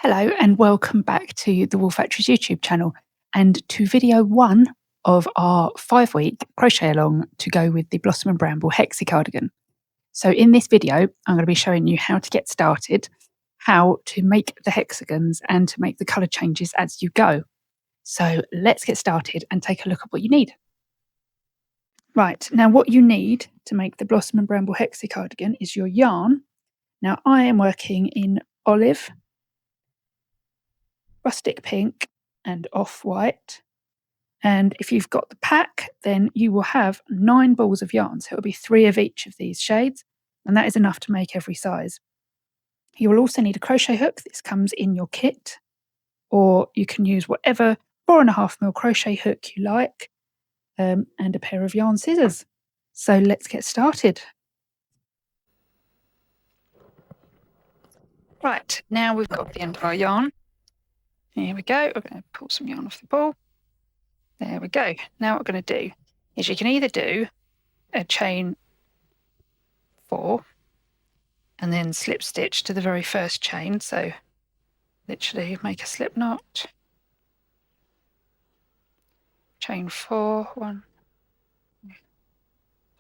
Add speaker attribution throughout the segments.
Speaker 1: Hello and welcome back to the Wool Factory's YouTube channel and to video 1 of our 5-week crochet along to go with the Blossom Bramble Hexi Cardigan. So in this video I'm going to be showing you how to get started, how to make the hexagons and to make the colour changes as you go. So let's get started and take a look at what you need. Right, now what you need to make the Blossom Bramble Hexi Cardigan is your yarn. Now I am working in olive, rustic pink and off-white, and if you've got the pack then you will have 9 balls of yarn, so it'll be 3 of each of these shades, and that is enough to make every size. You will also need a crochet hook. This comes in your kit, or you can use whatever 4.5mm crochet hook you like, and a pair of yarn scissors. So let's get started. Right, now we've got the end of our yarn. Here we go. We're going to pull some yarn off the ball. There we go. Now what we're going to do is you can either do a chain 4 and then slip stitch to the very first chain. So literally make a slip knot, chain 4, 1, 2,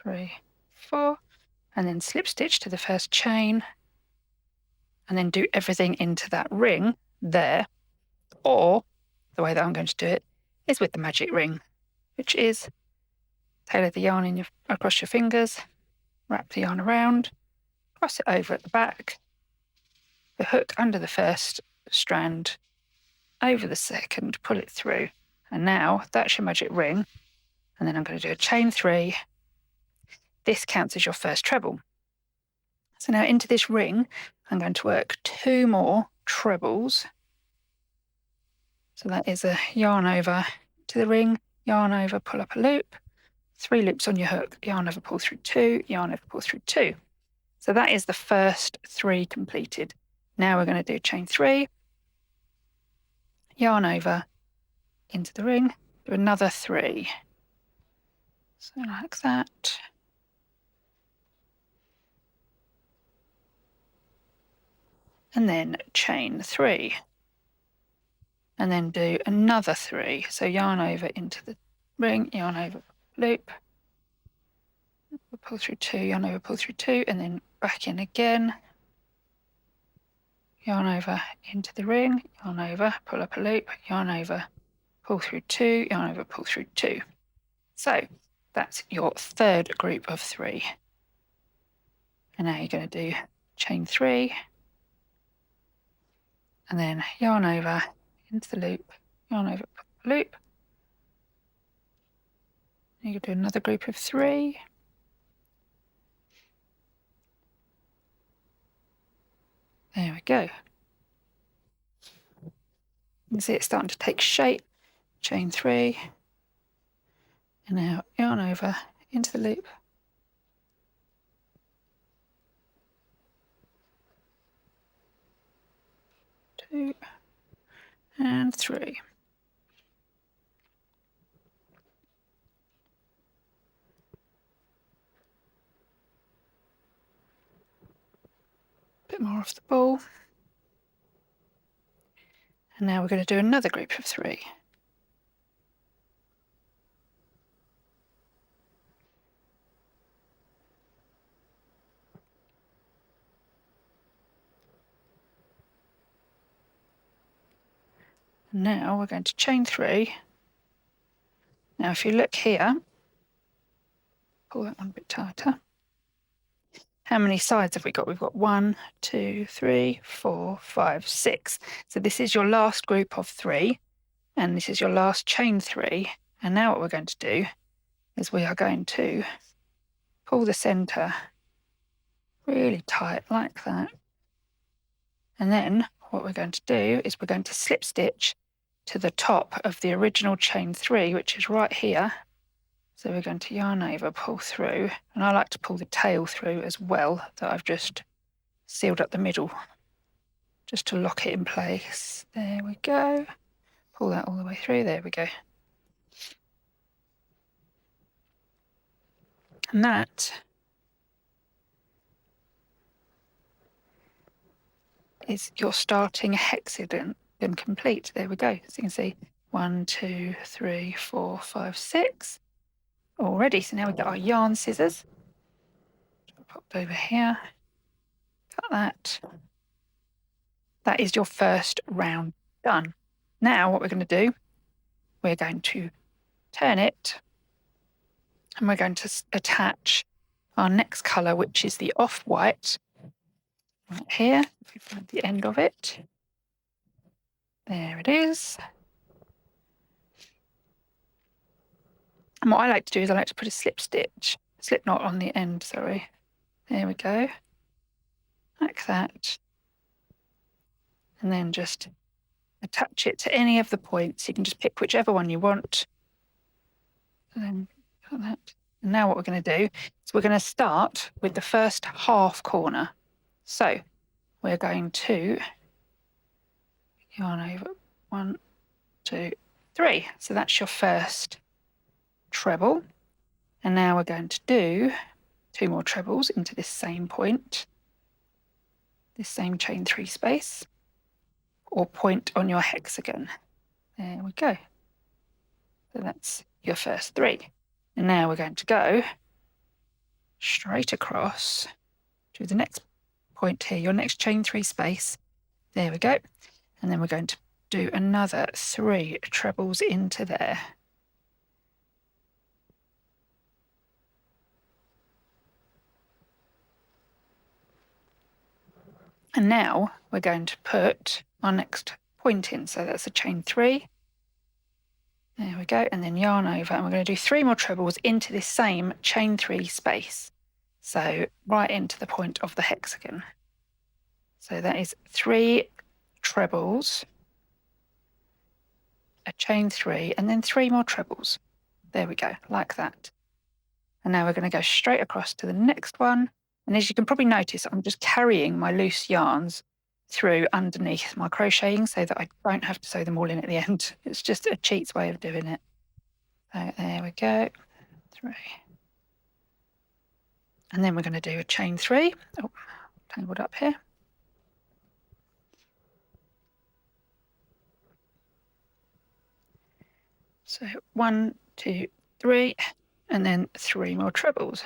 Speaker 1: 3, 4, and then slip stitch to the first chain and then do everything into that ring there. Or the way that I'm going to do it is with the magic ring, which is tailor the yarn across your fingers, wrap the yarn around, cross it over at the back, the hook under the first strand, over the second, pull it through, and now that's your magic ring. And then I'm going to do a chain 3. This counts as your first treble. So now into this ring I'm going to work 2 more trebles. So that is a yarn over to the ring, yarn over, pull up a loop, 3 loops on your hook, yarn over, pull through 2, yarn over, pull through 2. So that is the first 3 completed. Now we're going to do chain 3, yarn over into the ring, do another 3. So like that. And then chain 3. And then do another 3. So yarn over into the ring, yarn over, loop, pull through 2, yarn over, pull through 2, and then back in again. Yarn over into the ring, yarn over, pull up a loop, yarn over, pull through 2, yarn over, pull through 2. So that's your third group of 3. And now you're going to do chain 3, and then yarn over into the loop, yarn over, loop. You can do another group of 3. There we go. You can see it's starting to take shape. Chain 3, and now yarn over into the loop, two and 3. Bit more off the ball. And now we're going to do another group of 3. And now we're going to chain 3. Now if you look here, pull that one a bit tighter. How many sides have we got? We've got 1, 2, 3, 4, 5, 6. So this is your last group of 3, and this is your last chain 3. And now what we're going to do is we are going to pull the center really tight like that. And then what we're going to do is we're going to slip stitch to the top of the original chain 3, which is right here. So we're going to yarn over, pull through, and I like to pull the tail through as well, that I've just sealed up the middle, just to lock it in place. There we go. Pull that all the way through. There we go. And that is your starting hexagon complete. There we go. So you can see 1, 2, 3, 4, 5, 6 already. So now we've got our yarn scissors. Popped over here. Cut that. That is your first round done. Now what we're going to do, we're going to turn it and we're going to attach our next colour, which is the off-white, right here. If we find the end of it. There it is. And what I like to do is I like to put a slip knot on the end, sorry. There we go. Like that. And then just attach it to any of the points. You can just pick whichever one you want. And then cut that. And now what we're going to do is we're going to start with the first half corner. So we're going to yarn over 1, 2, 3. So that's your first treble. And now we're going to do 2 more trebles into this same point, this same chain 3 space, or point on your hexagon. There we go. So that's your first 3. And now we're going to go straight across to the next point here, your next chain 3 space. There we go. And then we're going to do another 3 trebles into there. And now we're going to put our next point in. So that's a chain 3. There we go. And then yarn over. And we're going to do 3 more trebles into this same chain 3 space. So right into the point of the hexagon. So that is 3 trebles, a chain 3, and then 3 more trebles. There we go, like that. And now we're going to go straight across to the next one. And as you can probably notice, I'm just carrying my loose yarns through underneath my crocheting so that I don't have to sew them all in at the end. It's just a cheats way of doing it. So there we go, 3. And then we're going to do a chain 3. Oh, tangled up here. So 1, 2, 3, and then 3 more trebles.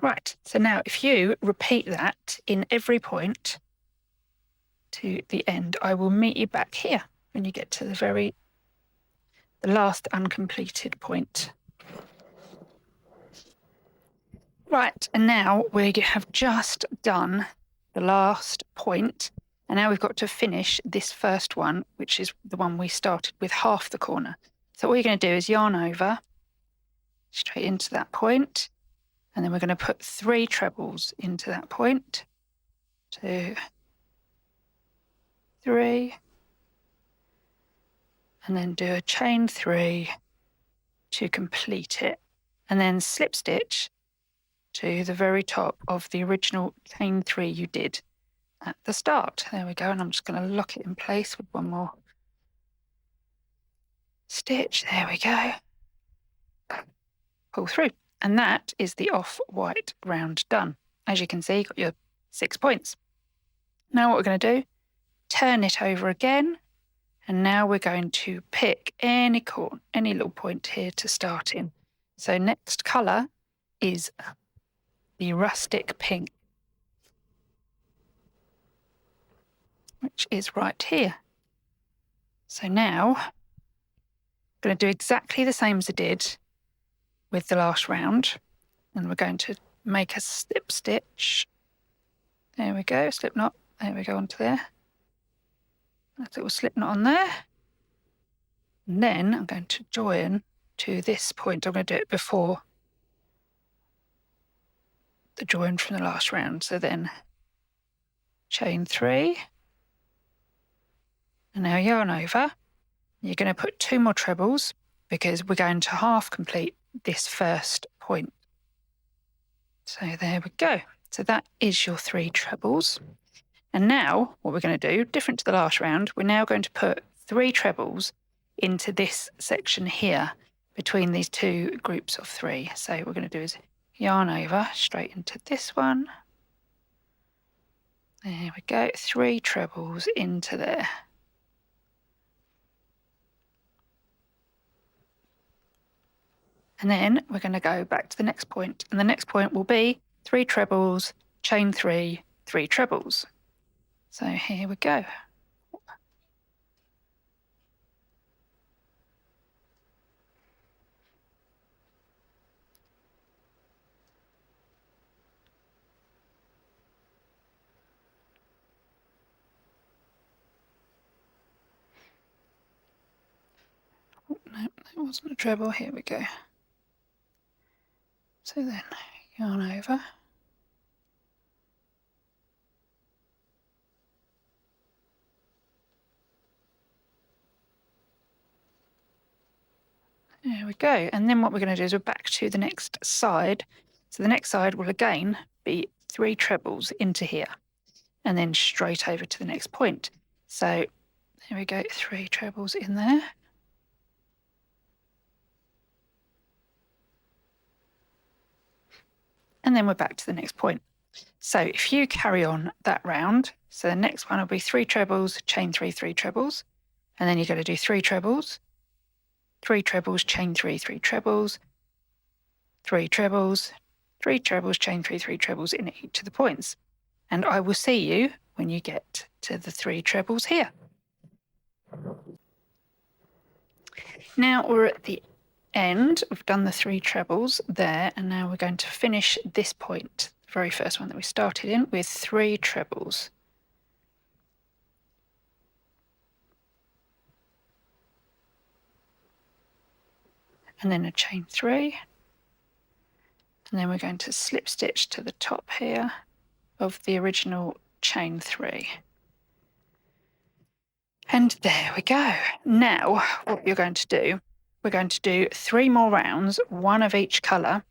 Speaker 1: Right, so now if you repeat that in every point to the end, I will meet you back here when you get to the last uncompleted point. Right, and now we have just done the last point, and now we've got to finish this first one, which is the one we started with half the corner. So what you're going to do is yarn over straight into that point, and then we're going to put 3 trebles into that point. 2, 3, and then do a chain 3 to complete it, and then slip stitch to the very top of the original chain 3 you did at the start. There we go, and I'm just going to lock it in place with 1 more stitch. There we go. Pull through, and that is the off-white round done. As you can see, you've got your 6 points. Now what we're going to do, turn it over again, and now we're going to pick any little point here to start in. So next colour is the rustic pink, which is right here. So now I'm going to do exactly the same as I did with the last round, and we're going to make a slip stitch. There we go, slip knot. There we go, onto there. A little slip knot on there. And then I'm going to join to this point. I'm going to do it before the join from the last round. So then chain 3, and now yarn over. You're going to put 2 more trebles because we're going to half complete this first point. So there we go. So that is your 3 trebles. And now what we're going to do, different to the last round, we're now going to put 3 trebles into this section here. between these two groups of 3. So what we're going to do is yarn over straight into this one. There we go, 3 trebles into there. And then we're going to go back to the next point, and the next point will be 3 trebles, chain 3, 3 trebles. So here we go. Oh, no, that wasn't a treble. Here we go. So then yarn over. There we go. And then what we're going to do is we're back to the next side. So the next side will again be 3 trebles into here and then straight over to the next point. So here we go, 3 trebles in there. And then we're back to the next point. So if you carry on that round, so the next one will be 3 trebles, chain 3, 3 trebles, and then you're going to do 3 trebles, 3 trebles, chain 3, 3 trebles, 3 trebles, 3 trebles, chain 3, 3 trebles in each of the points. And I will see you when you get to the 3 trebles here. Now we're at the end. We've done the 3 trebles there, and now we're going to finish this point, the very first one that we started in, with 3 trebles. And then a chain 3, and then we're going to slip stitch to the top here of the original chain 3. And there we go. Now what you're going to do, we're going to do 3 more rounds, 1 of each colour.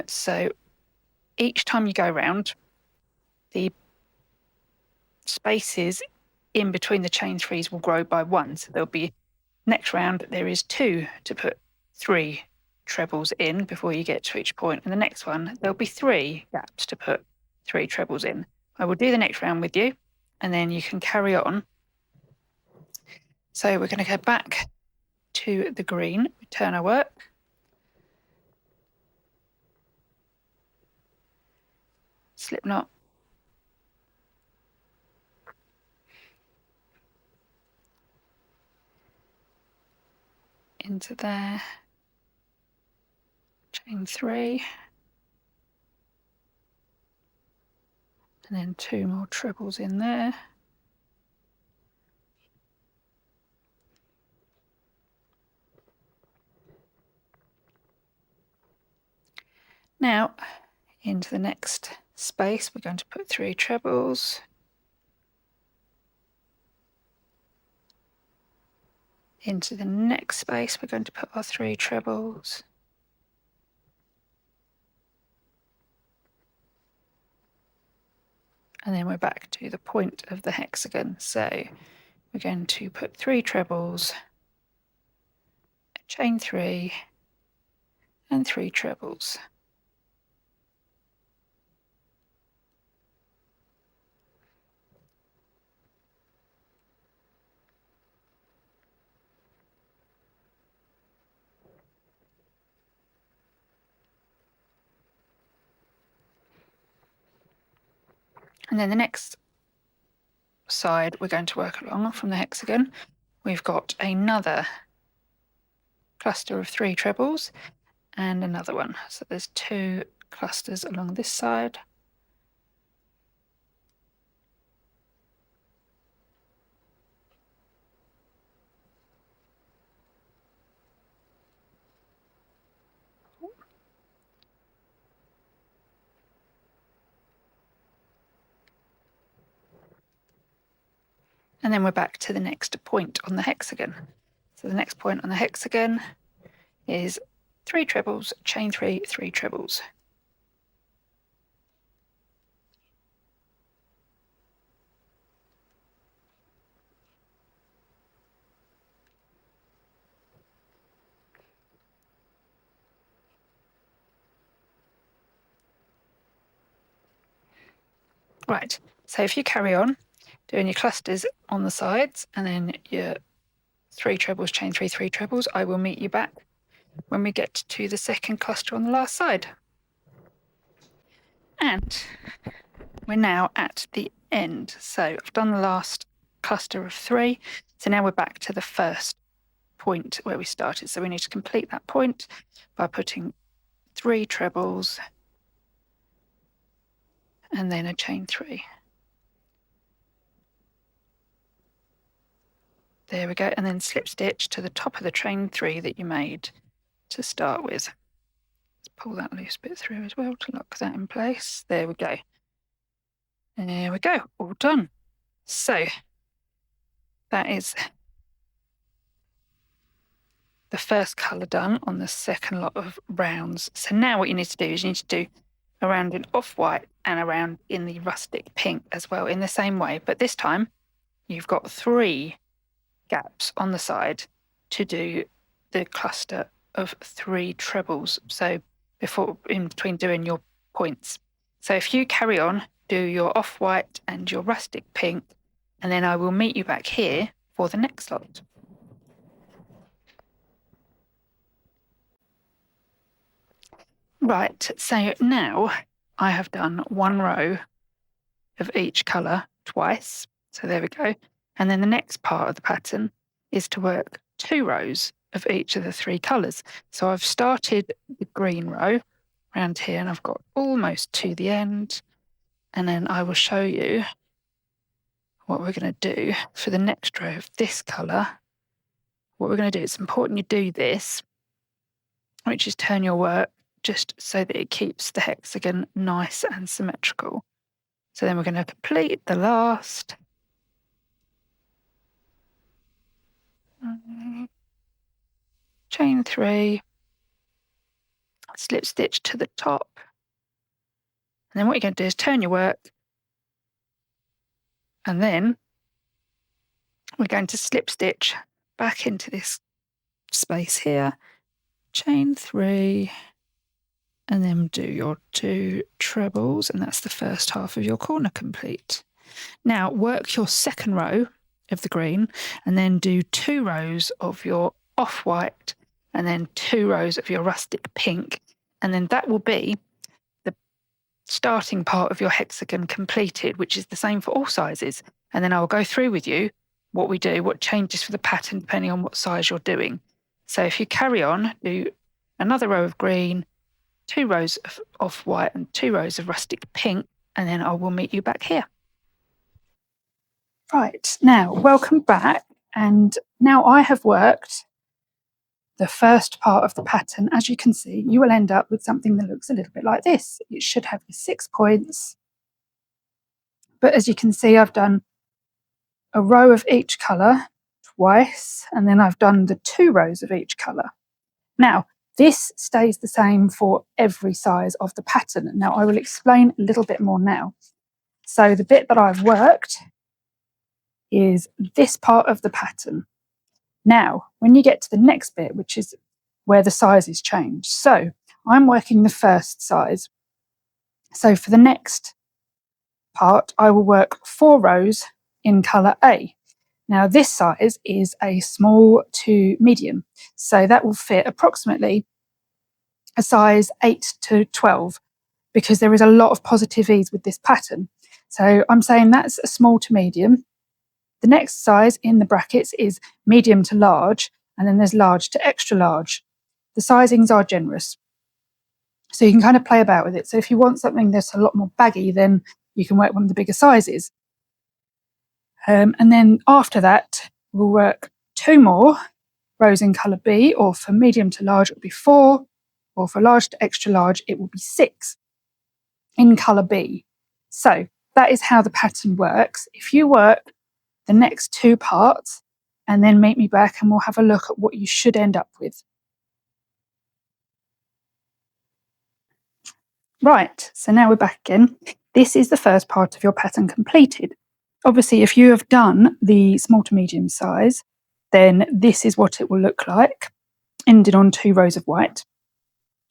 Speaker 1: So each time you go round, the spaces in between the chain 3s will grow by 1. So there'll be, next round there is 2 to put 3 trebles in before you get to each point, and the next one there'll be 3 gaps to put 3 trebles in. I will do the next round with you, and then you can carry on. So we're going to go back to the green, return our work, slip knot, into there, chain 3, and then 2 more trebles in there. Now into the next space we're going to put 3 trebles, into the next space we're going to put our 3 trebles, and then we're back to the point of the hexagon. So we're going to put 3 trebles, a chain 3, and 3 trebles. And then the next side we're going to work along from the hexagon. We've got another cluster of 3 trebles and another one. So there's 2 clusters along this side. And then we're back to the next point on the hexagon. So the next point on the hexagon is 3 trebles, chain 3, 3 trebles. Right, so if you carry on doing your clusters on the sides and then your 3 trebles, chain 3, 3 trebles, I will meet you back when we get to the second cluster on the last side. And we're now at the end. So I've done the last cluster of 3. So now we're back to the first point where we started. So we need to complete that point by putting 3 trebles and then a chain 3. There we go, and then slip stitch to the top of the chain 3 that you made to start with. Let's pull that loose bit through as well to lock that in place. There we go. And there we go, all done. So that is the first colour done on the second lot of rounds. So now what you need to do is you need to do a round in off-white and a round in the rustic pink as well in the same way, but this time you've got 3 gaps on the side to do the cluster of 3 trebles, so in between doing your points. So if you carry on, do your off-white and your rustic pink, and then I will meet you back here for the next lot. Right, so now I have done 1 row of each colour twice, so there we go. And then the next part of the pattern is to work 2 rows of each of the 3 colours. So I've started the green row around here and I've got almost to the end, and then I will show you what we're going to do for the next row of this colour. What we're going to do, it's important you do this, which is turn your work just so that it keeps the hexagon nice and symmetrical. So then we're going to complete the last chain 3, slip stitch to the top, and then what you're going to do is turn your work, and then we're going to slip stitch back into this space here, chain 3, and then do your 2 trebles, and that's the first half of your corner complete. Now work your second row of the green and then do 2 rows of your off-white and then 2 rows of your rustic pink, and then that will be the starting part of your hexagon completed, which is the same for all sizes. And then I will go through with you what we do, what changes for the pattern depending on what size you're doing. So if you carry on, do another row of green, 2 rows of off-white and 2 rows of rustic pink, and then I will meet you back here. Right, now welcome back, and now I have worked the first part of the pattern. As you can see, you will end up with something that looks a little bit like this. It should have 6 points, but as you can see, I've done a row of each colour twice, and then I've done the 2 rows of each colour. Now this stays the same for every size of the pattern. Now I will explain a little bit more now. So the bit that I've worked is this part of the pattern. Now, when you get to the next bit, which is where the sizes change. So I'm working the first size. So for the next part, I will work 4 rows in colour A. Now this size is a small to medium. So that will fit approximately a size 8 to 12, because there is a lot of positive ease with this pattern. So I'm saying that's a small to medium. The next size in the brackets is medium to large, and then there's large to extra large. The sizings are generous, so you can kind of play about with it. So if you want something that's a lot more baggy, then you can work one of the bigger sizes. And then after that, we'll work 2 more rows in colour B, or for medium to large, it will be 4, or for large to extra large, it will be 6 in colour B. So that is how the pattern works. If you work the next 2 parts and then meet me back, and we'll have a look at what you should end up with. Right, so now we're back again. This is the first part of your pattern completed. Obviously, if you have done the small to medium size, then this is what it will look like, ended on 2 rows of white.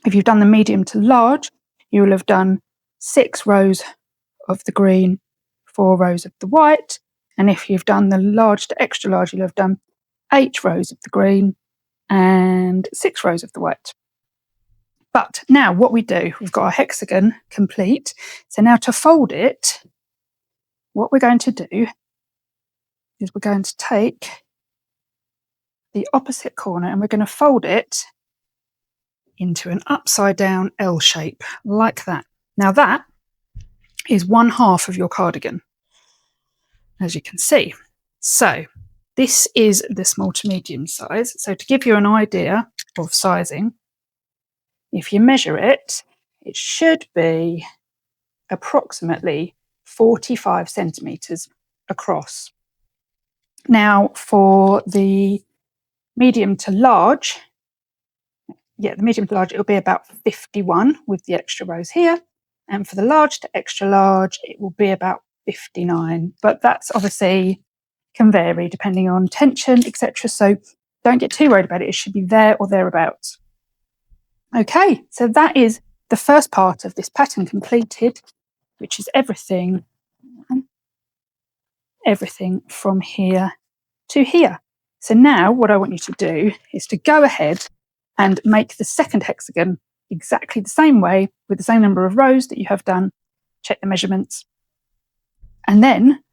Speaker 1: If you've done the medium to large, you will have done 6 rows of the green 4 rows of the white, and if you've done the large to extra large, you'll have done 8 rows of the green and 6 rows of the white. But now what we do, we've got our hexagon complete. So now to fold it, what we're going to do is we're going to take the opposite corner and we're going to fold it into an upside down L shape, like that. Now that is 1/2 of your cardigan, as you can see. So this is the small to medium size. So to give you an idea of sizing, if you measure it, it should be approximately 45 centimetres across. Now for the medium to large, it'll be about 51 with the extra rows here. And for the large to extra large, it will be about 59. But that's obviously can vary depending on tension, etc. So don't get too worried about it. It should be there or thereabouts. Okay, so that is the first part of this pattern completed, which is everything from here to here. So now what I want you to do is to go ahead and make the second hexagon exactly the same way with the same number of rows that you have done. Check the measurements. And then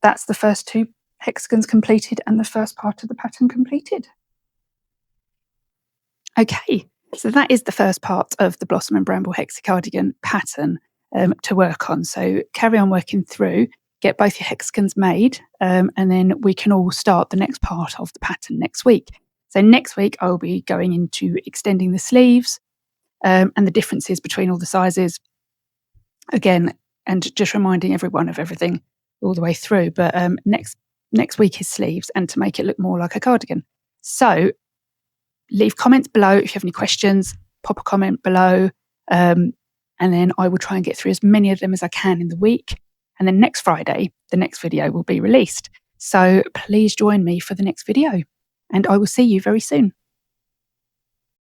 Speaker 1: that's the first 2 hexagons completed and the first part of the pattern completed. Okay, so that is the first part of the Blossom and Bramble Hexi Cardigan pattern to work on. So carry on working through, get both your hexagons made, and then we can all start the next part of the pattern next week. So next week I'll be going into extending the sleeves and the differences between all the sizes again, and just reminding everyone of everything all the way through. But next week is sleeves, and to make it look more like a cardigan. So leave comments below if you have any questions, pop a comment below, and then I will try and get through as many of them as I can in the week. And then next Friday, the next video will be released. So please join me for the next video, and I will see you very soon.